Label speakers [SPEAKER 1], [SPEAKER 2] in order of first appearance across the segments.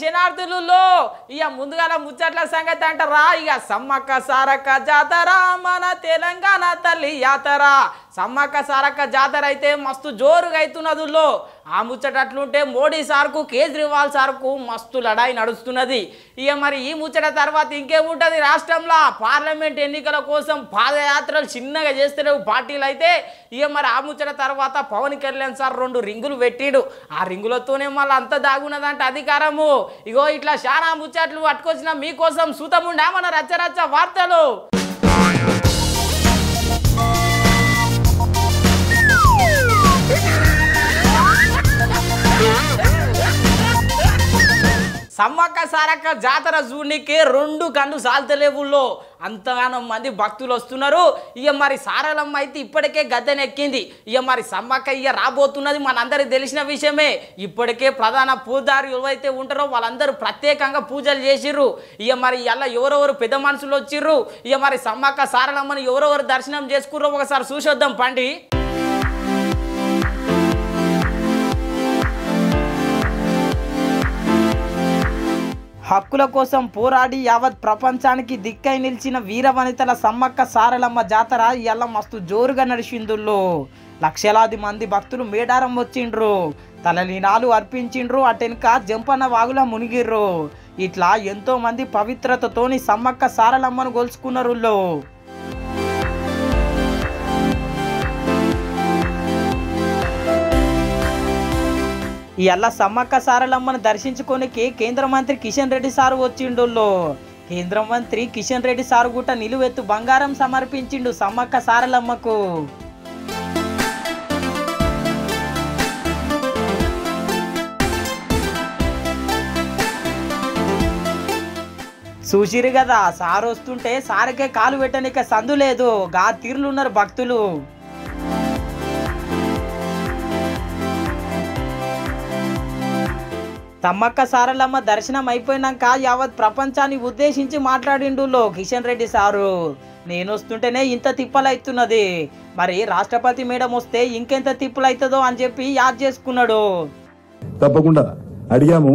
[SPEAKER 1] శనార్థులలో ఇక ముందుగాల ముచ్చట్ల సంగతి అంటారా ఇక సమ్మక్క సారక్క జాతర మన తెలంగాణ తల్లి యాతర సమ్మక్క సారక్క జాతర అయితే మస్తు జోరుగా అవుతున్నదుల్లో ఆ ముచ్చట అట్లుంటే మోడీ సార్కు కేజ్రీవాల్ సార్కు మస్తు లడాయి నడుస్తున్నది ఇక మరి ఈ ముచ్చట తర్వాత ఇంకేముంటుంది రాష్ట్రంలో పార్లమెంట్ ఎన్నికల కోసం పాదయాత్రలు చిన్నగా చేస్తలేవు పార్టీలు అయితే ఇక మరి ఆ ముచ్చట తర్వాత పవన్ కళ్యాణ్ సార్ 2 రింగులు పెట్టిడు ఆ రింగులతోనే మళ్ళీ అంత దాగున్నదంటే అధికారము ఇగో ఇట్లా చాలా ముచ్చట్లు పట్టుకొచ్చిన మీకోసం సూతముండా మన రచ్చరచ్చ వార్తలు సమ్మక్క సారక్క జాతర జూనికి 2 కళ్ళు సాల్తలేవుల్లో అంతగానం మంది భక్తులు వస్తున్నారు ఇక మరి సారలమ్మ అయితే ఇప్పటికే గద్దెనెక్కింది ఇక మరి సమ్మక్క ఇక రాబోతున్నది మనందరికి తెలిసిన విషయమే ఇప్పటికే ప్రధాన పూజారి ఎవరైతే ఉంటారో వాళ్ళందరూ ప్రత్యేకంగా పూజలు చేసిర్రు ఇక మరి ఇలా ఎవరెవరు పెద్ద మనుషులు వచ్చిర్రు ఇక మరి సమ్మక్క సారలమ్మని ఎవరెవరు దర్శనం చేసుకుర్రో ఒకసారి చూసొద్దాం పండి హక్కుల కోసం పోరాడి యావత్ ప్రపంచానికి దిక్కై నిలిచిన వీరవనితల సమ్మక్క సారలమ్మ జాతర ఇవాళ మస్తు జోరుగా నడిచిందుల్లో లక్షలాది మంది భక్తులు మేడారం వచ్చిండ్రు తలలీనాలు అర్పించిండ్రు అటెనక జంపన్న వాగుల మునిగిర్రు ఇట్లా ఎంతో మంది పవిత్రతతోని సమ్మక్క సారలమ్మను గొలుచుకున్నారు ఇవాళ సమ్మక్క సారలమ్మను దర్శించుకోనికి కేంద్ర మంత్రి కిషన్ రెడ్డి సారు వచ్చిండుల్లో కేంద్ర మంత్రి కిషన్ రెడ్డి సారు గుట్ట నిలువెత్తు బంగారం సమర్పించిండు సమ్మక్క సారలమ్మకు చూసిరు కదా సారు వస్తుంటే సారుకే కాలు పెట్టనిక సందు లేదు గా తీర్లున్నారు భక్తులు సమ్మక్క సారలమ్మ దర్శనం అయిపోయినాక యావత్ ప్రపంచాన్ని ఉద్దేశించి మాట్లాడిండులో కిషన్ రెడ్డి సారు నేను వస్తుంటేనే ఇంత తిప్పలవుతున్నది మరి రాష్ట్రపతి మేడం వస్తే ఇంకెంత తిప్పలవుతుందో అని చెప్పి యాద్ చేసుకున్నాడు
[SPEAKER 2] తప్పకుండా అడిగాము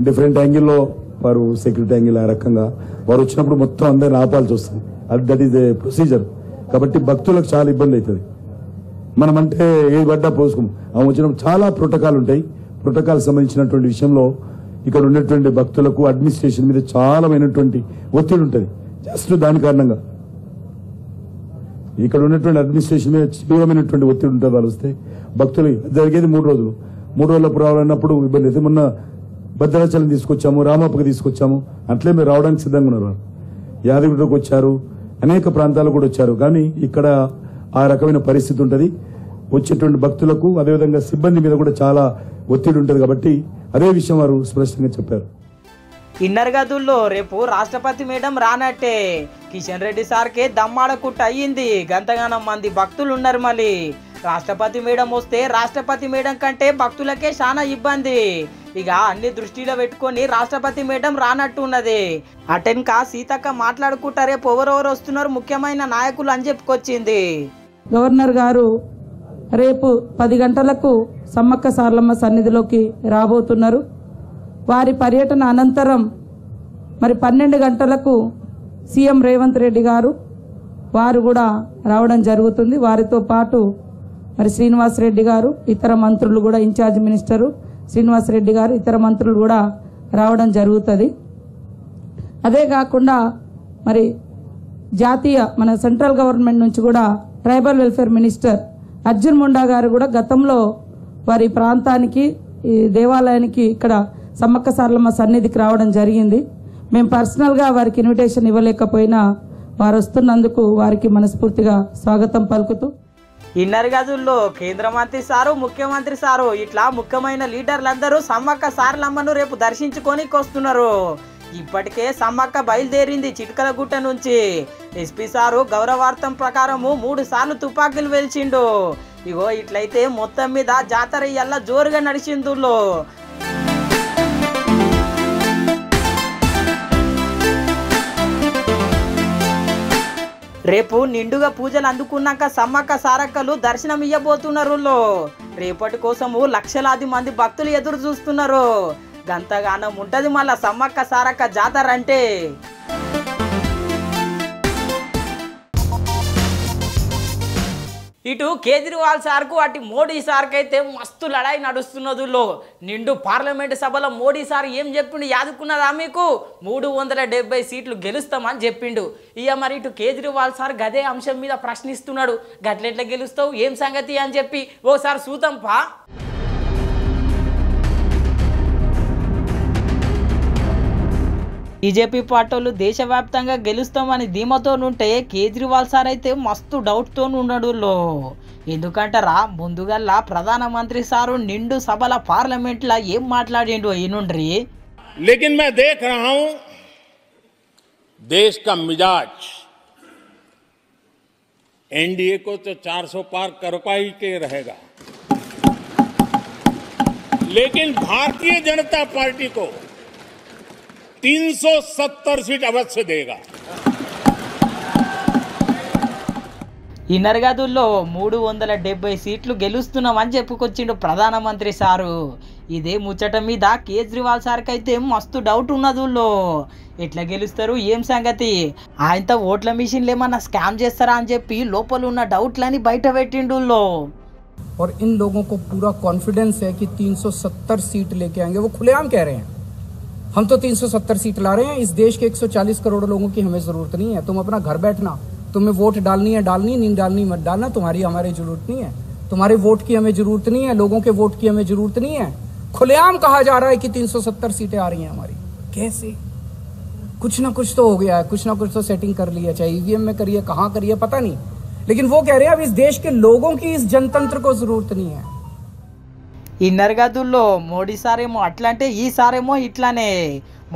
[SPEAKER 2] డిఫరెంట్ యాంగిల్లో వారు సెక్యూరిటీ యాంగిల్ ఆ రకంగా వారు వచ్చినప్పుడు మొత్తం అందరిని ఆపాల్సి వస్తుంది అది దట్ ఈస్ ఏ ప్రొసీజర్ కాబట్టి భక్తులకు చాలా ఇబ్బంది అవుతుంది మనం అంటే ఏది పడ్డా పోసుకోం ఆ వచ్చినప్పుడు చాలా ప్రోటోకాల్ ఉంటాయి ప్రోటోకాల్ సంబంధించినటువంటి విషయంలో ఇక్కడ ఉన్నటువంటి భక్తులకు అడ్మినిస్ట్రేషన్ మీద చాలామైనటువంటి ఒత్తిడి ఉంటుంది జస్ట్ దాని కారణంగా ఇక్కడ ఉన్నటువంటి అడ్మినిస్ట్రేషన్ మీద తీవ్రమైనటువంటి ఒత్తిడి ఉంటుంది వాళ్ళు వస్తే భక్తులు జరిగేది 3 రోజులు 3 రోజులకు రావాలన్నప్పుడు ఇబ్బంది అయితే మొన్న భద్రాచలం తీసుకొచ్చాము రామప్పకి తీసుకొచ్చాము అట్లే మీరు రావడానికి సిద్ధంగా ఉన్నారు యాదగిరికి వచ్చారు అనేక ప్రాంతాలకు కూడా వచ్చారు కానీ ఇక్కడ ఆ రకమైన పరిస్థితి ఉంటుంది వచ్చేటువంటి భక్తులకు అదేవిధంగా సిబ్బంది మీద కూడా చాలా ఒత్తిడి ఉంటుంది కాబట్టి అదే విషయం వారు స్పష్టంగా చెప్పారు
[SPEAKER 1] ఇన్నర్ గదుల్లో రేపు రాష్ట్రపతి మేడం రానట్టే కిషన్ రెడ్డి సార్కే దమ్మాడకుట్ట అయ్యింది గంతగానం మంది భక్తులు ఉన్నారు మళ్ళీ రాష్ట్రపతి మేడం వస్తే రాష్ట్రపతి మేడం కంటే భక్తులకే చాలా ఇబ్బంది ఇక అన్ని దృష్టిలో పెట్టుకొని రాష్ట్రపతి మేడం రానట్టు ఉన్నది అటెన్కా సీతక్క మాట్లాడుకుంటా రేపు ఎవరెవరు వస్తున్నారు ముఖ్యమైన నాయకులు అని చెప్పుకొచ్చింది
[SPEAKER 3] గవర్నర్ గారు రేపు 10 గంటలకు సమ్మక్క సారలమ్మ సన్నిధిలోకి రాబోతున్నారు వారి పర్యటన అనంతరం మరి 12 గంటలకు సీఎం రేవంత్ రెడ్డి గారు వారు కూడా రావడం జరుగుతుంది వారితో పాటు మరి శ్రీనివాస్ రెడ్డి గారు ఇతర మంత్రులు కూడా ఇన్ఛార్జ్ మినిస్టరు శ్రీనివాస్ రెడ్డి గారు ఇతర మంత్రులు కూడా రావడం జరుగుతుంది అదే కాకుండా మరి జాతీయ మన సెంట్రల్ గవర్నమెంట్ నుంచి కూడా tribal welfare minister Arjun Munda గారు కూడా గతంలో వారి ప్రాంతానికి ఈ దేవాలయానికి ఇక్కడ సమ్మక్క సారలమ్మ సన్నిధికి రావడం జరిగింది మేము పర్సనల్గా వారికి ఇన్విటేషన్ ఇవ్వలేకపోయినా వారు వస్తున్నందుకు వారికి మనస్ఫూర్తిగా స్వాగతం పలుకుతూ
[SPEAKER 1] ఇన్నర్ గదుల్లో కేంద్ర మంత్రి సారు ముఖ్యమంత్రి సారు ఇట్లా ముఖ్యమైన లీడర్లందరూ సమ్మక్క సారలమ్మను రేపు దర్శించుకోనికి వస్తున్నారు ఇప్పటికే సమ్మక్క బయలుదేరింది చిట్కలగుట్ట నుంచి ఎస్పీ సారు గౌరవార్థం ప్రకారము 3 సార్లు తుపాకీలు వెల్చిండు ఇగో ఇట్లయితే మొత్తం మీద జాతర ఇయ్యాల జోరుగా నడిచిందులో రేపు నిండుగా పూజలు అందుకున్నాక సమ్మక్క సారక్కలు దర్శనం ఇయ్యబోతున్నారు రేపటి కోసము లక్షలాది మంది భక్తులు ఎదురు చూస్తున్నారు గంతగానం ఉంటది మళ్ళా సమ్మక్క సారక్క జాతర అంటే. ఇటు కేజ్రీవాల్ సార్కు అటు మోడీ సార్కి అయితే మస్తు లడాయి నడుస్తున్నదులో. నిండు పార్లమెంటు సభలో మోడీ సార్ ఏం చెప్పిండు యాదుకున్నదా మీకు? 370 సీట్లు గెలుస్తామని చెప్పిండు. ఇక మరి ఇటు కేజ్రీవాల్ సార్ గదే అంశం మీద ప్రశ్నిస్తున్నాడు. గట్లెట్లా గెలుస్తావు, ఏం సంగతి అని చెప్పి ఓసారి చూద్దాంపా. బీజేపీ పార్టీలు దేశవ్యాప్తంగా గెలుస్తామని ధీమాతోనుంటే కేజ్రీవాల్ సార్ అయితే మస్తు డౌట్తో ఉన్నాడు. ఎందుకంటారా, ముందుగల్లా ప్రధానమంత్రి సారు నిండు సభల పార్లమెంట్లో ఏం మాట్లాడిండు ఈనుండ్రి.
[SPEAKER 4] लेकिन मैं देख रहा हूं देश का मिजाज एनडीए को तो 400 पार कर पाई के रहेगा, लेकिन भारतीय जनता पार्टी को 370 सीट अवश्य देगा.
[SPEAKER 1] ఈ నరగదుల్లో 370 సీట్లు గెలుస్తున్నామని చెప్పుకొచ్చిండు ప్రధానమంత్రి సారు. ఇదే ముచ్చట మీద కేజ్రీవాల్ సార్కి అయితే మస్తు డౌట్ ఉన్నదుల్లో. ఎట్లా గెలుస్తారు, ఏం సంగతి, ఆయనతో ఓట్ల మిషన్లు ఏమన్నా స్కామ్ చేస్తారా అని చెప్పి లోపల ఉన్న డౌట్లని బయట పెట్టిండుల్లో.
[SPEAKER 5] और इन लोगों को पूरा कॉन्फिडेंस है कि 370 सीट लेके आएंगे. वो खुलेआम कह रहे हैं हम तो 370 सीट ला रहे हैं. इस देश के 140 करोड़ लोगों की हमें जरूरत नहीं है. तुम अपना घर बैठना, तुम्हें वोट डालनी है डालनी, नहीं डालनी मत डालना, तुम्हारी हमारी जरूरत नहीं है. तुम्हारे वोट की हमें जरूरत नहीं है, लोगों के वोट की हमें जरूरत नहीं है. खुलेआम कहा जा रहा है कि 370 सीटें आ रही हैं हमारी. कैसे? कुछ ना कुछ तो हो गया है, कुछ ना कुछ तो सेटिंग कर लिया, चाहे ईवीएम में करिए, कहाँ करिए पता नहीं, लेकिन वो कह रहे हैं अब इस देश के लोगों की इस जनतंत्र को जरूरत नहीं है.
[SPEAKER 1] ఈ నరగదుల్లో మోడీ సారేమో అట్లంటే ఈ సారేమో ఇట్లానే.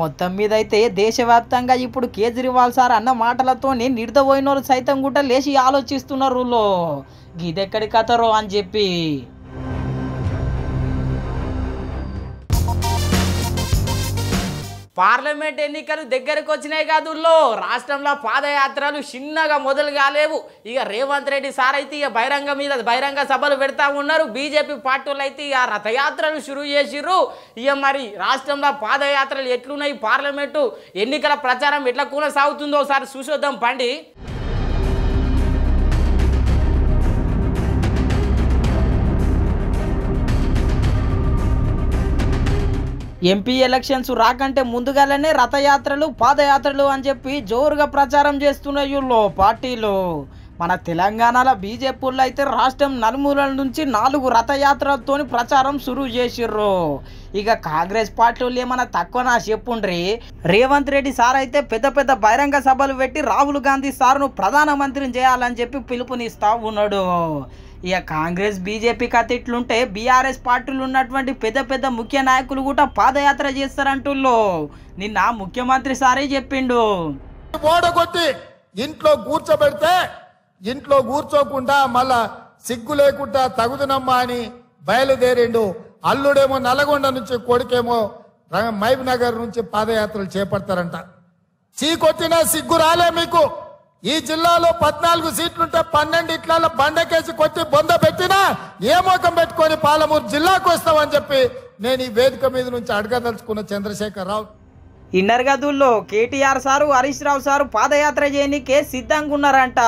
[SPEAKER 1] మొత్తం మీద అయితే దేశవ్యాప్తంగా ఇప్పుడు కేజ్రీవాల్ సార్ అన్న మాటలతో నిర్దపోయిన వాళ్ళు సైతం కూడా లేచి ఆలోచిస్తున్నారు గిదెక్కడి కథరో అని చెప్పి. పార్లమెంట్ ఎన్నికలు దగ్గరకు వచ్చినాయి కాదుల్లో. రాష్ట్రంలో పాదయాత్రలు చిన్నగా మొదలు కాలేవు. ఇక రేవంత్ రెడ్డి సార్ అయితే ఇక బహిరంగ సభలు పెడతా ఉన్నారు. బీజేపీ పార్టీలు అయితే ఇక రథయాత్రలు షురూ చేసిర్రు. ఇక మరి రాష్ట్రంలో పాదయాత్రలు ఎట్లున్నాయి, పార్లమెంటు ఎన్నికల ప్రచారం ఎట్లా కొనసాగుతుందో ఒకసారి చూసొద్దాం పండి. ఎంపీ ఎలక్షన్స్ రాకంటే ముందుగానే రథయాత్రలు పాదయాత్రలు అని చెప్పి జోరుగా ప్రచారం చేస్తున్నాయి పార్టీలు. మన తెలంగాణలో బీజేపీలో అయితే రాష్ట్రం నలుమూలల నుంచి 4 రథయాత్రలతో ప్రచారం షురూ చేసిర్రు. ఇక కాంగ్రెస్ పార్టీలు ఏమన్నా తక్కువనా చెప్పుండ్రి. రేవంత్ రెడ్డి సార్ అయితే పెద్ద బహిరంగ సభలు పెట్టి రాహుల్ గాంధీ సార్ను ప్రధానమంత్రిని చేయాలని చెప్పి పిలుపునిస్తా ఉన్నాడు. ఇక కాంగ్రెస్ బీజేపీ కథ ఇట్లుంటే బీఆర్ఎస్ పార్టీలు ఉన్నటువంటి పెద్ద ముఖ్య నాయకులు కూడా పాదయాత్ర చేస్తారంటుల్లో. నిన్న ముఖ్యమంత్రి సారే చెప్పిండు.
[SPEAKER 6] ఓడగొట్టి ఇంట్లో కూర్చోబెడితే ఇంట్లో కూర్చోకుండా మళ్ళా సిగ్గు లేకుండా తగుదునమ్మా అని బయలుదేరిండు. అల్లుడేమో నల్గొండ నుంచి, కొడుకేమో మహబూబ్ నగర్ నుంచి పాదయాత్రలు చేపడతారంట. చీకొట్టినా సిగ్గు రాలే మీకు. ఈ జిల్లాలో 14 సీట్లుంటే 12 ఇట్ల బండకేసి కొట్టి బొంద పెట్టినా ఏ మోకం పెట్టుకొని పాలమూరు జిల్లాకు వస్తామని చెప్పి నేను ఈ వేదిక మీద నుంచి అడగదలుచుకున్న చంద్రశేఖర్ రావు.
[SPEAKER 1] ఇన్నర్ గదుల్లో కేటీఆర్ సారు, హరీష్ రావు సారు పాదయాత్ర చేయనికే సిద్ధంగా ఉన్నారంట.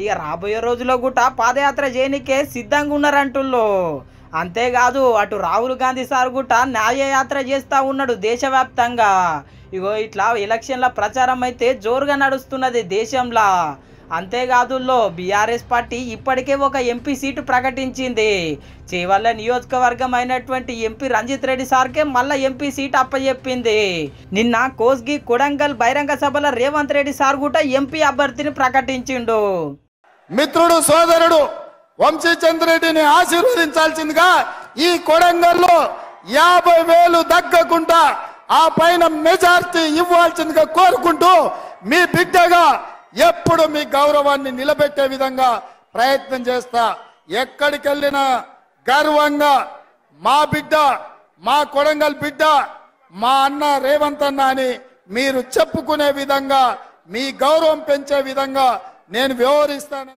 [SPEAKER 1] ఇక రాబోయే రోజుల్లో కూడా పాదయాత్ర చేయనికే సిద్ధంగా ఉన్నారంటుల్లో. అంతేకాదు అటు రాహుల్ గాంధీ సార్ కూడా న్యాయయాత్ర చేస్తూ ఉన్నాడు దేశవ్యాప్తంగా. ఇగో ఇట్లా ఎలక్షన్ల ప్రచారం అయితే జోరుగా నడుస్తున్నది దేశంలో. అంతేకాదు బీఆర్ఎస్ పార్టీ ఇప్పటికే ఒక ఎంపీ సీటు ప్రకటించింది. చేవల్ల నియోజకవర్గం అయినటువంటి ఎంపీ రంజిత్ రెడ్డి సార్కే మళ్ళా ఎంపీ సీట్ అప్పచెప్పింది. నిన్న కోస్గి కొడంగల్ బహిరంగ సభలో రేవంత్ రెడ్డి సార్ కూడా ఎంపీ అభ్యర్థిని ప్రకటించిండు.
[SPEAKER 6] మిత్రుడు సోదరుడు వంశీచంద్రెడ్డిని ఆశీర్వదించాల్సిందిగా ఈ కొడంగల్లో 50,000 దగ్గకుండా ఆ పైన మెజార్టీ ఇవ్వాల్సిందిగా కోరుకుంటూ మీ బిడ్డగా ఎప్పుడు మీ గౌరవాన్ని నిలబెట్టే విధంగా ప్రయత్నం చేస్తా. ఎక్కడికి వెళ్ళినా గర్వంగా మా బిడ్డ, మా కొడంగల్ బిడ్డ, మా అన్న రేవంత్ అన్న అని మీరు చెప్పుకునే విధంగా, మీ గౌరవం పెంచే విధంగా నేను వ్యవహరిస్తాను.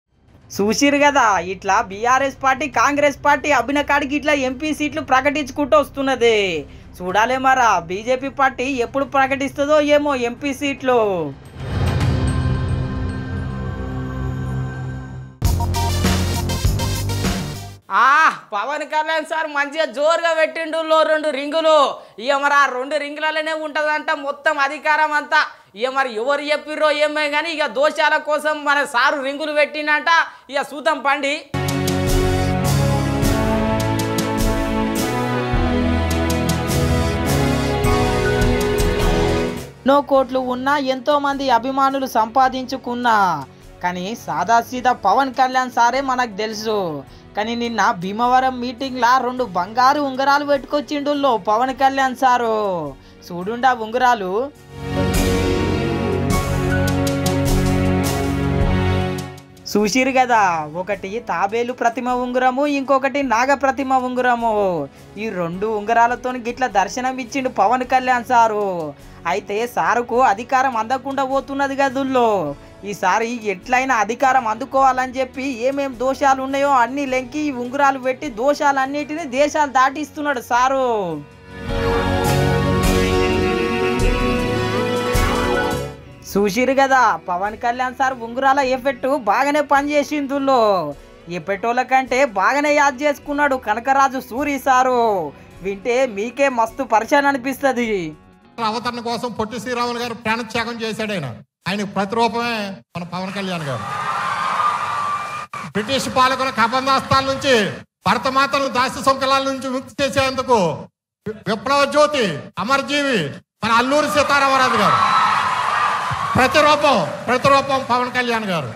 [SPEAKER 1] చూసిరు కదా, ఇట్లా బీఆర్ఎస్ పార్టీ కాంగ్రెస్ పార్టీ అభినకాడికి ఇట్లా ఎంపీ సీట్లు ప్రకటించుకుంటూ వస్తున్నది. చూడాలే మరా బీజేపీ పార్టీ ఎప్పుడు ప్రకటిస్తుందో ఏమో ఎంపీ సీట్లు. పవన్ కళ్యాణ్ సార్ మంచిగా జోరుగా పెట్టిండు 2 రింగులు. ఇక మరి ఆ 2 రింగులలోనే ఉంటుందంట మొత్తం అధికారం అంతా. ఇక మరి ఎవరు చెప్పిర్రో ఏమో కానీ ఇక దోషాల కోసం మన సారు రింగులు పెట్టిండంట. ఇక సూతం పండి ఎన్నో కోట్లు ఉన్నా ఎంతో మంది అభిమానులు సంపాదించుకున్నా కానీ సాదాసీదా పవన్ కళ్యాణ్ సారే మనకు తెలుసు. కానీ నిన్న భీమవరం మీటింగ్లా 2 బంగారు ఉంగరాలు పెట్టుకొచ్చిండు పవన్ కళ్యాణ్ సారు. చూడుండా ఉంగరాలు. చూసిరు కదా, ఒకటి తాబేలు ప్రతిమ ఉంగరము, ఇంకొకటి నాగ ప్రతిమ ఉంగరము. ఈ 2 ఉంగరాలతో గిట్ల దర్శనం ఇచ్చిండు పవన్ కళ్యాణ్ సారు. అయితే సారుకు అధికారం అందకుండా పోతున్నది గదుల్లో. ఈసారి ఎట్లయినా అధికారం అందుకోవాలని చెప్పి ఏమేం దోషాలు ఉన్నాయో అన్ని లెంకి ఉంగరాలు పెట్టి దోషాలన్నిటిని దేశాలు దాటిస్తున్నాడు సారు. చూసిరు కదా, పవన్ కళ్యాణ్ సార్ ఉంగరాల ఎఫెక్ట్ బాగానే పనిచేసిందుల్లో. ఎఫెక్టోల కంటే బాగానే యాద్ చేసుకున్నాడు కనకరాజు సూరి సారు. వింటే మీకే మస్తు పరిచయం అనిపిస్తుంది.
[SPEAKER 6] అవతరణ కోసం పొట్టి శ్రీరాములు గారు ప్రాణత్యాగం చేశాడు. ఆయనకు ప్రతిరూపమే మన పవన్ కళ్యాణ్ గారు. బ్రిటిష్ పాలకుల కబంధాస్తాల నుంచి భరతమాతను దాస్య సొంకలాల నుంచి ముక్తి చేసేందుకు విప్లవ జ్యోతి అమరజీవి మన అల్లూరి సీతారామరాజు గారు. ప్రతిరూపం పవన్ కళ్యాణ్ గారు.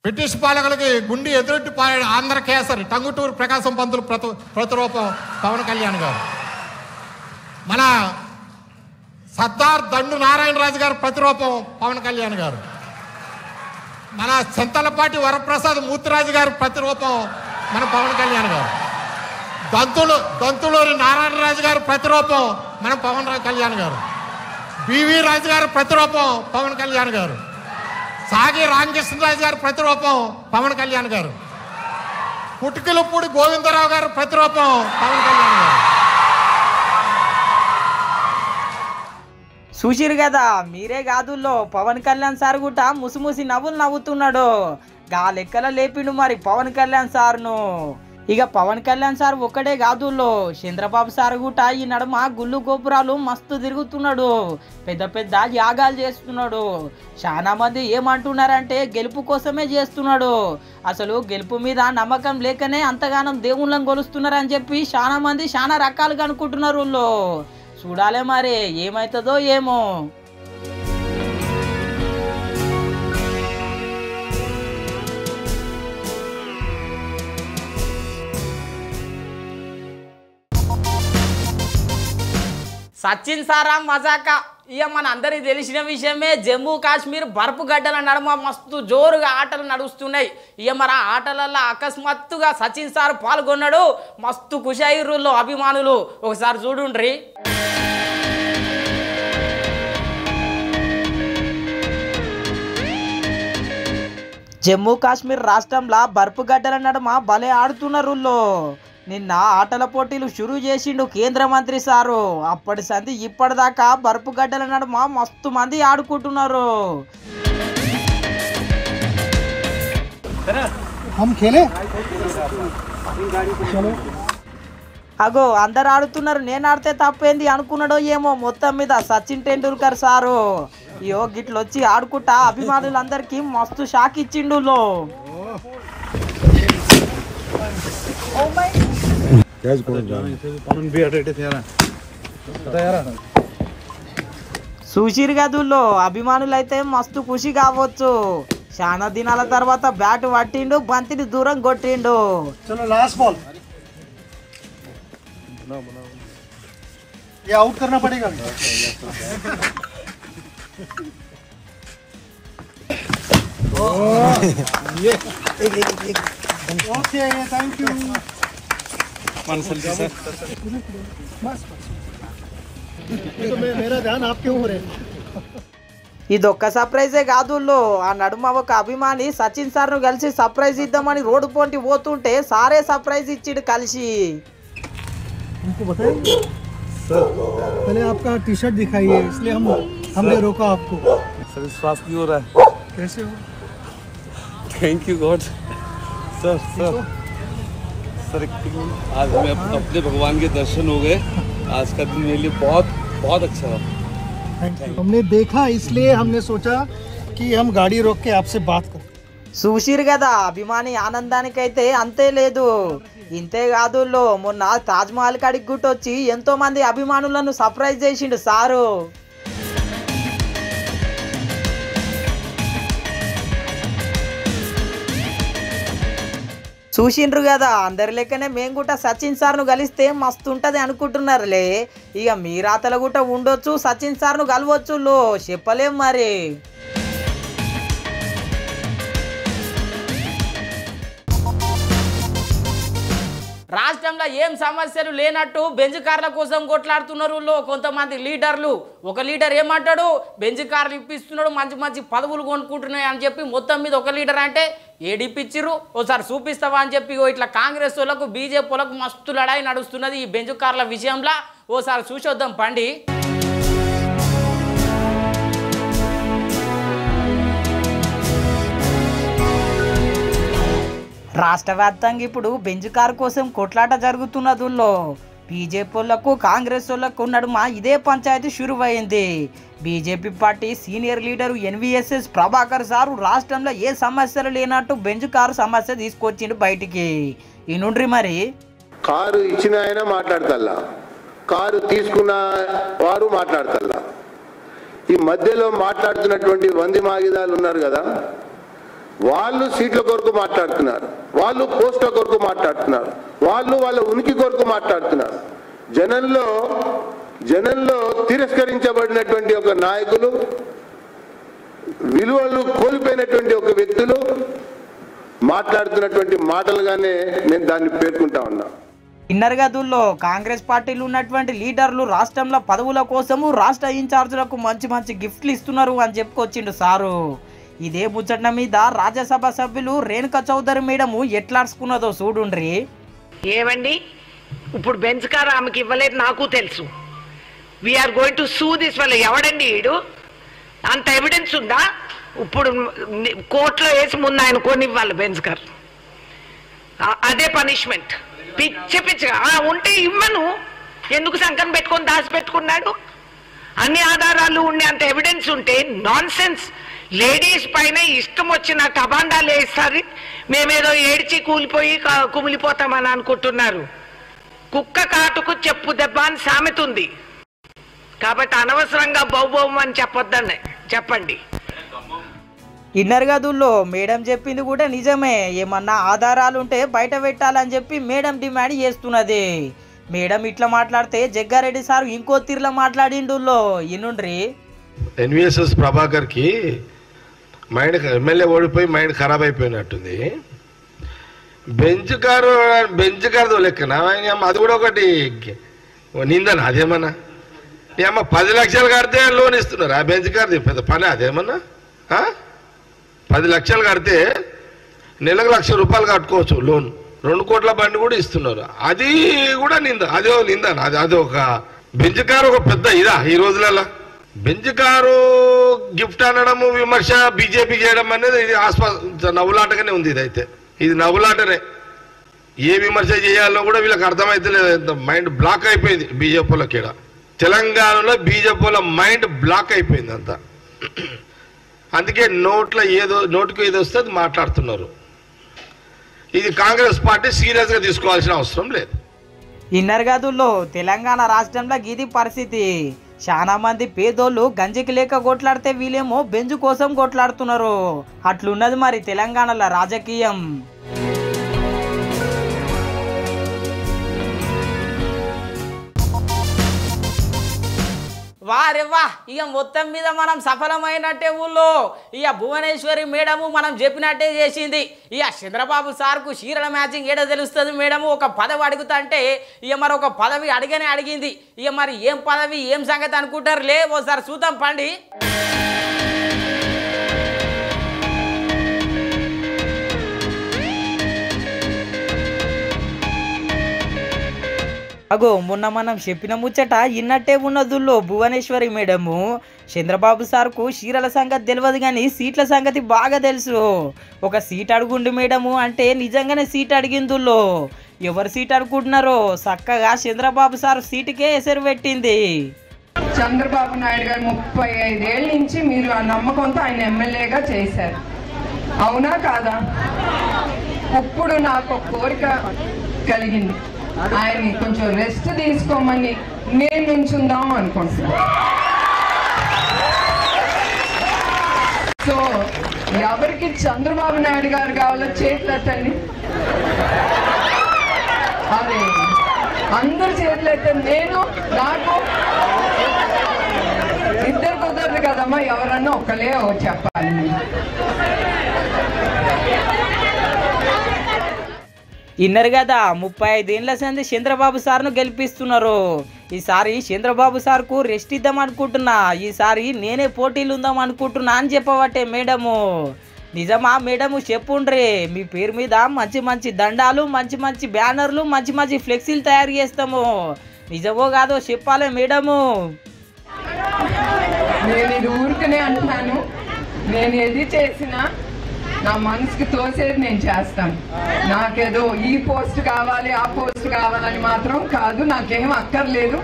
[SPEAKER 6] బ్రిటిష్ పాలకులకి గుండి ఎదురెట్టి పాడాడు ఆంధ్ర కేసరి టంగుటూరు ప్రకాశం పంతులు ప్రతిరూపం పవన్ కళ్యాణ్ గారు. మన సర్దార్ దండు నారాయణరాజు గారు ప్రతిరూపం పవన్ కళ్యాణ్ గారు. మన చింతలపాటి వరప్రసాద్ మూర్తిరాజు గారు ప్రతిరూపం మన పవన్ కళ్యాణ్ గారు. దంతులూరి నారాయణరాజు గారు ప్రతిరూపం మన పవన్ కళ్యాణ్ గారు. బివి రాజు గారు ప్రతిరూపం పవన్ కళ్యాణ్ గారు. సాగి రామకృష్ణరాజు గారు ప్రతిరూపం పవన్ కళ్యాణ్ గారు. పుట్టుకలపూడి గోవిందరావు గారు ప్రతిరూపం పవన్ కళ్యాణ్ గారు.
[SPEAKER 1] చూసిరు కదా, మీరే కాదుల్లో పవన్ కళ్యాణ్ సార్ కూడా ముసిముసి నవ్వులు నవ్వుతున్నాడు. గా లెక్కల లేపిండు మరి పవన్ కళ్యాణ్ సార్ను. ఇక పవన్ కళ్యాణ్ సార్ ఒక్కడే కాదుల్లో, చంద్రబాబు సార్ కూడా ఈ నడుమ గుళ్ళు గోపురాలు మస్తు తిరుగుతున్నాడు. పెద్ద పెద్ద యాగాలు చేస్తున్నాడు. చాలా మంది ఏమంటున్నారంటే గెలుపు కోసమే చేస్తున్నాడు. అసలు గెలుపు మీద నమ్మకం లేకనే అంతగానం దేవుళ్ళని కొలుస్తున్నారని చెప్పి చాలా మంది చాలా రకాలుగా అనుకుంటున్నారు. చూడాలే మరి ఏమవుతుందో ఏమో. సచిన్ సారా మజాకా. ఇక మన అందరికి తెలిసిన విషయమే, జమ్మూ కాశ్మీర్ బర్ఫు గడ్డల నడుమ మస్తు జోరుగా ఆటలు నడుస్తున్నాయి. ఇక మరి ఆ ఆటలలో అకస్మాత్తుగా సచిన్ సార్ పాల్గొన్నాడు. మస్తు ఖుషాయిర్రుల్లో అభిమానులు. ఒకసారి చూడుండ్రి. జమ్మూ కాశ్మీర్ రాష్ట్రంలో బర్ఫు గడ్డల నడుమ భలే ఆడుతున్నారు. నిన్న ఆటల పోటీలు షురూ చేసిండు కేంద్ర మంత్రి సారు. అప్పటి సంది ఇప్పటిదాకా బర్ఫు గడ్డల నడుమ మస్తు మంది ఆడుకుంటున్నారు. అగో అందరు ఆడుతున్నారు, నేను ఆడితే తప్పేంది అనుకున్నాడో ఏమో. మొత్తం మీద సచిన్ టెండూల్కర్ సారు అయ్యో గిట్లొచ్చి ఆడుకుంటా అభిమానులందరికీ మస్తు షాక్ ఇచ్చిండు. చూసిరు గదుల్లో అభిమానులైతే మస్తు ఖుషి కావచ్చు. చాలా దినాల తర్వాత బ్యాట్ పట్టిండు, బంతిని దూరం కొట్టిండు.
[SPEAKER 7] ये आउट करना पड़ेगा. Okay thank you. तो मेरा ध्यान आपके ऊपर है.
[SPEAKER 1] ఇదొక్క సర్ప్రైజే కాదుల్లో. ఆ నడుమ ఒక అభిమాని సచిన్ సార్ను కలిసి సర్ప్రైజ్ ఇద్దామని రోడ్డు పోటీ పోతుంటే సారే సర్ప్రైజ్ ఇచ్చిడు కలిసి.
[SPEAKER 7] हमको बताएंगे सर? पहले आपका टी शर्ट दिखाइए, इसलिए हमने रोका आपको।
[SPEAKER 8] सर विश्वास नहीं हो रहा है।
[SPEAKER 7] कैसे हो?
[SPEAKER 8] Thank you God. Sir sir sir आज हमें अपने भगवान के दर्शन हो गए। आज का दिन मेरे लिए बहुत बहुत अच्छा रहा।
[SPEAKER 7] Thank you. हमने देखा इसलिए हमने सोचा कि हम गाड़ी रोक के आपसे बात करें।
[SPEAKER 1] చూసిరు కదా అభిమాని ఆనందానికైతే అంతే లేదు. ఇంతే కాదుల్లో మొన్న తాజ్మహల్ కాడికి గుట్టొచ్చి ఎంతో మంది అభిమానులను సర్ప్రైజ్ చేసిండు సారు. చూసిండ్రు కదా అందరి లెక్కనే మేము కూడా సచిన్ సార్ను కలిస్తే మస్తు ఉంటుంది అనుకుంటున్నారులే. ఇక మీ రాతల గుట్ట ఉండొచ్చు, సచిన్ సార్ను కలవచ్చు లో చెప్పలేం మరి. రాష్ట్రంలో ఏం సమస్యలు లేనట్టు బెంజ్ కార్ల కోసం కొట్లాడుతున్నారు కొంతమంది లీడర్లు. ఒక లీడర్ ఏమంటాడు, బెంజ్ కార్లు ఇప్పిస్తున్నాడు, మంచి మంచి పదవులు కొనుక్కుంటున్నాయి అని చెప్పి మొత్తం మీద ఒక లీడర్ అంటే ఏడిపిచ్చిర్రు. ఓసారి చూపిస్తావా అని చెప్పి ఇట్లా కాంగ్రెస్ వాళ్ళకు బీజేపీ వాళ్ళకు మస్తు లడాయి నడుస్తున్నది ఈ బెంజ్ కార్ల విషయంలో. ఓసారి చూసొద్దాం పండి. రాష్ట్ర వ్యాప్తంగా ఇప్పుడు బెంజ్ కారు కోసం కొట్లాట జరుగుతున్నదుల్లో బీజేపీ వాళ్ళకు కాంగ్రెస్ వాళ్ళకు నడుమ ఇదే పంచాయతీ షురువైంది. BJP party senior leader NVSS Prabhakar sir రాష్ట్రంలో ఏ సమస్యలు లేనట్టు బెంజ్ కారు సమస్య తీసుకొచ్చిండు బయటికి. ఈ నుండి మరి
[SPEAKER 9] కారు ఇచ్చిన ఆయన మాట్లాడతల్లా, కారు తీసుకున్న వారు మాట్లాడతల్లా. ఈ మధ్యలో మాట్లాడుతున్నటువంటి వంది మాగిదాలు ఉన్నారు కదా, వాళ్ళు సీట్ల కొరకు మాట్లాడుతున్నారు, వాళ్ళు పోస్టుల కొరకు మాట్లాడుతున్నారు, వాళ్ళు వాళ్ళ ఉనికి కొరకు మాట్లాడుతున్నారు. జనంలో తిరస్కరించబడినటువంటి ఒక నాయకులు, విలువలు కోల్పోయినటువంటి ఒక వ్యక్తులు మాట్లాడుతున్నటువంటి మాటలుగానే నేను దాన్ని పేర్కొంటా ఉన్నా.
[SPEAKER 1] ఇన్నర్ గదుల్లో కాంగ్రెస్ పార్టీలు ఉన్నటువంటి లీడర్లు రాష్ట్రంలో పదవుల కోసము రాష్ట్ర ఇన్ఛార్జులకు మంచి మంచి గిఫ్ట్లు ఇస్తున్నారు అని చెప్పుకొచ్చిండు సారు. ఇదే ముచ్చట మీద రాజ్యసభ సభ్యులు రేణుకా చౌదరి మేడము ఎట్లాడుకున్నదో చూడుండ్రి.
[SPEAKER 10] ఏమండి, ఇప్పుడు బెంచ్ కార్ ఆమెకి ఇవ్వలేదు నాకు తెలుసు. We are going to sue this వల్ల. ఎవడండి వీడు? అంత ఎవిడెన్స్ ఉందా? ఇప్పుడు కోర్టులో వేసి ముందు ఆయన కొనివ్వాలి బెంచ్ కార్. అదే పనిష్మెంట్. పిచ్చిగా ఉంటే ఇవ్వను. ఎందుకు సంకం పెట్టుకొని దాచిపెట్టుకున్నాడు? అన్ని ఆధారాలు ఉండే అంత ఎవిడెన్స్ ఉంటే నాన్ సెన్స్. లేడీస్ పైన ఇష్టం వచ్చిన టబాండాలు వేస్తారు. మేమేదో ఏడ్చి కూలిపోయి కుమిలిపోతామని అనుకుంటున్నారు. కుక్క కాటుకు చెప్పు దెబ్బ అని సామెత ఉంది. కాబట్టి అనవసరంగా బౌబౌం అని చెప్పొద్దని చెప్పండి.
[SPEAKER 1] ఇన్నర్ గదుల్లో మేడం చెప్పింది కూడా నిజమే. ఏమన్నా ఆధారాలు ఉంటే బయట పెట్టాలని చెప్పి మేడం డిమాండ్ చేస్తున్నది. మేడం ఇట్లా మాట్లాడితే జగ్గారెడ్డి సార్ ఇంకో తీరులో మాట్లాడిండుల్లో. ఇనుండ్రి.
[SPEAKER 11] ఎన్విఎస్ఎస్ ప్రభాకర్ కి మైండ్, ఎమ్మెల్యే ఓడిపోయి మైండ్ ఖరాబ్ అయిపోయినట్టుంది. బెంచ్ కారు లెక్కన అది కూడా ఒకటి నిందన. అదేమన్నా ఏమన్నా 10 లక్షలు కడితే లోన్ ఇస్తున్నారు. ఆ బెంచ్ కారు పెద్ద పని అదేమన్నా? 10 లక్షలు కడితే నెలకు ₹1,00,000 కట్టుకోవచ్చు లోన్. 2 కోట్ల బండి కూడా ఇస్తున్నారు. అది కూడా అదే నిందన. అది ఒక బెంచ్ కారు ఒక పెద్ద ఇదా ఈ రోజులలో? బెంచ్ కారు గిఫ్ట్ అనడము, విమర్శ బీజేపీ చేయడం అనేది ఇది నవ్వులాటగానే ఉంది. ఇదైతే ఇది నవ్వులాటనే. ఏ విమర్శ చేయాలో కూడా వీళ్ళకి అర్థమైతే లేదు. మైండ్ బ్లాక్ అయిపోయింది బీజేపీలకి. తెలంగాణలో బీజేపీల మైండ్ బ్లాక్ అయిపోయింది అంతా. అందుకే నోటికి ఏదో వస్తే అది మాట్లాడుతున్నారు. ఇది కాంగ్రెస్ పార్టీ సీరియస్గా తీసుకోవాల్సిన అవసరం లేదు.
[SPEAKER 1] ఇన్నర్ గదుల్లో తెలంగాణ రాష్ట్రంలో గిది పరిస్థితి. చాలా మంది పేదోళ్ళు గంజికి లేక కొట్లాడితే వీళ్ళేమో బెంజు కోసం కొట్లాడుతున్నారు. అట్లున్నది మరి తెలంగాణలో రాజకీయం. వారెవ్వా, ఇక మొత్తం మీద మనం సఫలమైనట్టే. ఊళ్ళో ఇక భువనేశ్వరి మేడము మనం చెప్పినట్టే చేసింది. ఇక చంద్రబాబు సార్కు చీరల మ్యాచింగ్ ఏడో తెలుస్తుంది. మేడము ఒక పదవి అడుగుతా అంటే ఇక మరి ఒక పదవి అడిగింది. ఇక మరి ఏం పదవి ఏం సంగతి అనుకుంటారు లే, ఓసారి చూద్దాం పండి.
[SPEAKER 12] అగో మొన్న మనం చెప్పిన ముచ్చట ఇన్నట్టే ఉన్నదుల్లో భువనేశ్వరి మేడము చంద్రబాబు సార్కు చీరల సంగతి తెలియదు కానీ సీట్ల సంగతి బాగా తెలుసు. ఒక సీట్ అడుగుండి మేడము అంటే నిజంగానే సీట్ అడిగిందుల్లో ఎవరు సీట్ అనుకుంటున్నారో చక్కగా చంద్రబాబు సార్ సీటుకే ఎసరు పెట్టింది.
[SPEAKER 13] చంద్రబాబు నాయుడు గారు 35 ఏళ్ళ నుంచి మీరు ఆ నమ్మకంతో ఆయన ఎమ్మెల్యేగా చేశారు, అవునా కాదా? ఇప్పుడు నాకు ఒక కోరిక కలిగింది, ఆయన్ని కొంచెం రెస్ట్ తీసుకోమని నేను నుంచుందాం అనుకుంటున్నాను. సో ఎవరికి చంద్రబాబు నాయుడు గారు కావాలో చేతులెత్తండి. అదే అందరు చేతులెత్తండి. నేను నాకు ఇద్దరు కుదరదు కదమ్మా, ఎవరన్నా ఒకలే చెప్పాలి.
[SPEAKER 12] ఇన్నరు కదా 35 ఏళ్ళ సంది చంద్రబాబు సార్ను గెలిపిస్తున్నారు. ఈసారి చంద్రబాబు సార్కు రెస్ట్ ఇద్దాం అనుకుంటున్నా, ఈసారి నేనే పోటీలు ఉందాం అనుకుంటున్నా అని చెప్పబట్టే మేడము. నిజమా మేడము చెప్పుండ్రి, మీ పేరు మీద మంచి మంచి దండాలు, మంచి మంచి బ్యానర్లు, మంచి మంచి ఫ్లెక్సీలు తయారు చేస్తాము. నిజమో కాదో చెప్పాలి మేడము.
[SPEAKER 13] నేను ఇది ఊరికనే అంటున్నాను, నేను ఏది చేసినా నా మనసుకి తోసేది నేను చేస్తాను. నాకేదో ఈ పోస్ట్ కావాలి ఆ పోస్ట్ కావాలని మాత్రం కాదు, నాకేం అక్కర్లేదు.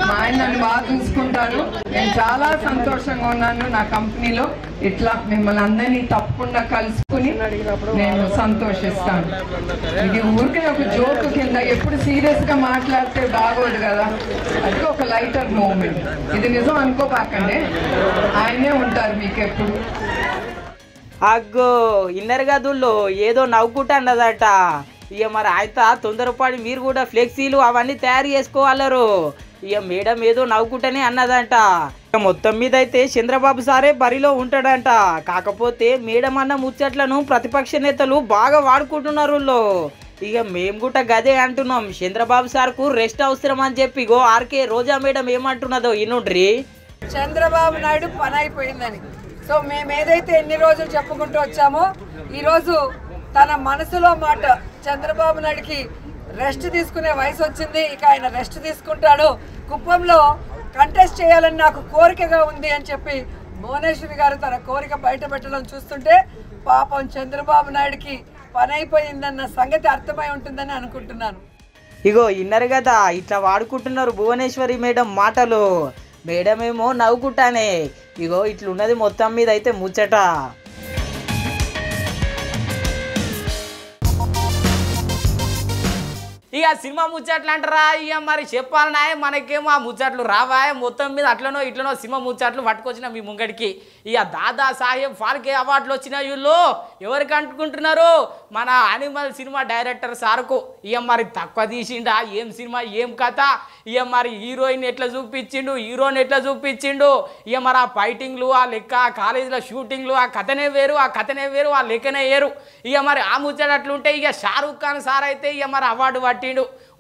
[SPEAKER 13] మా ఆయన నన్ను బాగా చూసుకుంటారు, నేను చాలా సంతోషంగా ఉన్నాను. నా కంపెనీలో ఇట్లా మిమ్మల్ని అందరినీ తప్పకుండా కలుసుకుని నేను సంతోషిస్తాను. ఇది ఊరికే ఒక జోక్ కింద, ఎప్పుడు సీరియస్ గా మాట్లాడితే బాగోదు కదా, అది ఒక లైటర్ మూమెంట్. ఇది నిజం అనుకోపాకండి, ఆయనే ఉంటారు మీకు ఎప్పుడు.
[SPEAKER 12] అగ్గో ఇన్నర్ గదుల్లో ఏదో నవ్వుకుంటా అన్నదట. ఇక మరి అయితే తొందరపడి మీరు కూడా ఫ్లెక్సీలు అవన్నీ తయారు చేసుకోవాలరు. ఇక మేడం ఏదో నవ్వుకుంటేనే అన్నదంట. ఇక మొత్తం మీద అయితే చంద్రబాబు సారే బరిలో ఉంటాడంట. కాకపోతే మేడం అన్న ముచ్చట్లను ప్రతిపక్ష నేతలు బాగా వాడుకుంటున్నారు. ఇక మేము కూడా గదే అంటున్నాం, చంద్రబాబు సార్కు రెస్ట్ అవసరం అని చెప్పి. గో ఆర్కే రోజా మేడం ఏమంటున్నదో ఇనుండ్రి.
[SPEAKER 14] చంద్రబాబు నాయుడు పని అయిపోయిందని. సో మేము ఏదైతే ఎన్ని రోజులు చెప్పుకుంటూ వచ్చామో ఈరోజు తన మనసులో మాట, చంద్రబాబు నాయుడికి రెస్ట్ తీసుకునే వయసు వచ్చింది, ఇక ఆయన రెస్ట్ తీసుకుంటాడు. కుప్పంలో కంటెస్ట్ చేయాలని నాకు కోరికగా ఉంది అని చెప్పి భువనేశ్వరి గారు తన కోరిక బయట పెట్టడం చూస్తుంటే పాపం చంద్రబాబు నాయుడికి పని అయిపోయిందన్న సంగతి అర్థమై ఉంటుందని అనుకుంటున్నాను.
[SPEAKER 12] ఇగో ఇన్నరు కదా ఇట్లా వాడుకుంటున్నారు భువనేశ్వరి మేడం మాటలు. మేడం ఏమో నవ్వుకుంటానే. ఇగో ఇట్లున్నది మొత్తం మీద అయితే ముచ్చట.
[SPEAKER 1] ఇక సినిమా ముచ్చట్లు అంటారా, ఇక మరి చెప్పాలన్నా మనకేమో ఆ ముచ్చట్లు రావా. మొత్తం మీద అట్లనో ఇట్లనో సినిమా ముచ్చట్లు పట్టుకొచ్చిన మీ ముంగడికి. ఇక దాదా సాహెబ్ ఫాల్కే అవార్డులు వచ్చిన వీళ్ళు ఎవరికి అంటుకుంటున్నారు, మన అనిమల్ సినిమా డైరెక్టర్ సార్కు. ఇక మరి తక్కువ తీసిండా, ఏం సినిమా ఏం కథ, ఇక మరి హీరోయిన్ ఎట్లా చూపించిండు, హీరోని ఎట్లా చూపించిండు, ఇక మరి ఆ ఫైటింగ్లు, ఆ లెక్క, ఆ కాలేజీలో షూటింగ్లు, ఆ కథనే వేరు, ఆ కథనే వేరు, ఆ లెక్కనే వేరు. ఇక మరి ఆ ముచ్చటట్లుంటే ఇక షారూక్ ఖాన్ సార్ అయితే ఇక మరి అవార్డు పట్టిండు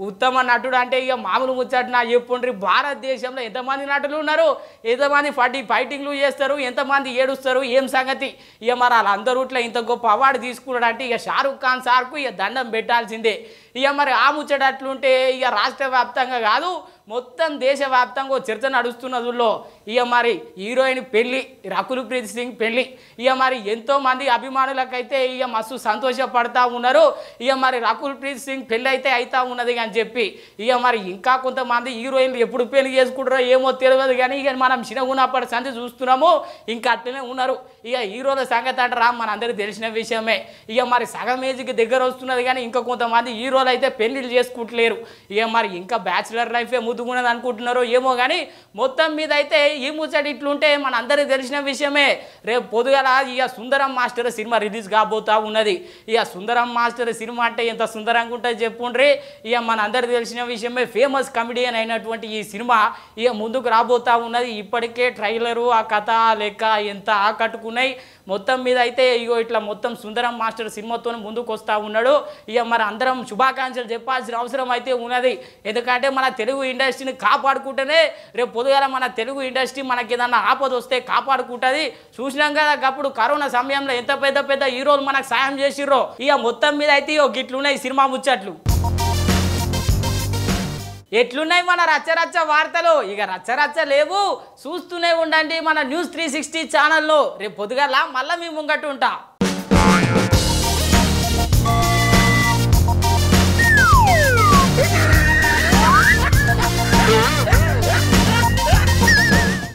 [SPEAKER 1] ఉత్తమ నటుడు అంటే. ఇక మామూలు ముచ్చట నా చెప్పుండ్రి, భారతదేశంలో ఎంతమంది నటులు ఉన్నారు, ఎంతమంది ఫైటింగ్లు చేస్తారు, ఎంతమంది ఏడుస్తారు, ఏం సంగతి. ఇక మరి వాళ్ళందరూ ఇట్లా ఇంత గొప్ప అవార్డు తీసుకున్నాడు అంటే ఇక షారూక్ ఖాన్ సార్కు ఇక దండం పెట్టాల్సిందే. ఇక మరి ఆ ముచ్చటట్లుంటే ఇక రాష్ట్ర వ్యాప్తంగా కాదు మొత్తం దేశవ్యాప్తంగా చర్చ నడుస్తున్నదుల్లో ఇక మరి హీరోయిన్ పెళ్ళి, రకుల్ ప్రీత్ సింగ్ పెళ్ళి. ఇక మరి ఎంతోమంది అభిమానులకైతే ఇక మస్తు సంతోషపడతా ఉన్నారు. ఇక మరి రకుల్ ప్రీత్ సింగ్ పెళ్ళి అయితే అవుతా ఉన్నది అని చెప్పి. ఇక మరి ఇంకా కొంతమంది హీరోయిన్లు ఎప్పుడు పెళ్లి చేసుకుంటారో ఏమో తెలియదు కానీ ఇక మనం చిన్నగున్నప్పటి సంది చూస్తున్నాము, ఇంకా అట్లనే ఉన్నారు. ఇక హీరోల సంగతి అంటారా మనందరికీ తెలిసిన విషయమే. ఇక మరి సగం ఏజ్కి దగ్గర వస్తున్నది కానీ ఇంకా కొంతమంది హీరోలు అయితే పెళ్లిళ్ళు చేసుకుంటలేరు. ఇక మరి ఇంకా బ్యాచిలర్ లైఫే ముద్దుకున్నది అనుకుంటున్నారో ఏమో కానీ మొత్తం మీద అయితే ఈ ముచ్చట ఇట్లుంటే మన అందరికీ తెలిసిన విషయమే. రేపు పొద్దుగల ఇక సుందరం మాస్టర్ సినిమా రిలీజ్ కాబోతా ఉన్నది. ఇక సుందరం మాస్టర్ సినిమా అంటే ఎంత సుందరంగా ఉంటుంది చెప్పుండ్రి. ఇక మన అందరికీ తెలిసిన విషయమే, ఫేమస్ కమెడియన్ అయినటువంటి ఈ సినిమా ఇక ముందుకు రాబోతా ఉన్నది. ఇప్పటికే ట్రైలరు, ఆ కథ లెక్క ఎంత ఆకట్టుకున్నాయి. మొత్తం మీద అయితే ఇగో ఇట్లా మొత్తం సుందరం మాస్టర్ సినిమాతో ముందుకు వస్తూ ఉన్నాడు. ఇక మరి అందరం శుభాకాంక్షలు చెప్పాల్సిన అవసరం అయితే ఉన్నది. ఎందుకంటే మన తెలుగు ఇండస్ట్రీని కాపాడుకుంటేనే రేపు పొద్దుగాల మన తెలుగు ఇండస్ట్రీ మనకి ఏదన్నా ఆపద వస్తే కాపాడుకుంటుంది. చూసినాం కదా అప్పుడు కరోనా సమయంలో ఎంత పెద్ద పెద్ద హీరోలు మనకు సాయం చేసిర్రో. ఇక మొత్తం మీద అయితే గిట్లున్నాయి సినిమా ముచ్చట్లు. ఎట్లున్నాయి మన రచ్చరచ్చ వార్తలు? ఇక రచ్చరచ్చ లేవు, చూస్తూనే ఉండండి మన న్యూస్ 360 ఛానల్లో. రేపు పొద్దుగాల మళ్ళీ మీ ముంగట్టు ఉంటా.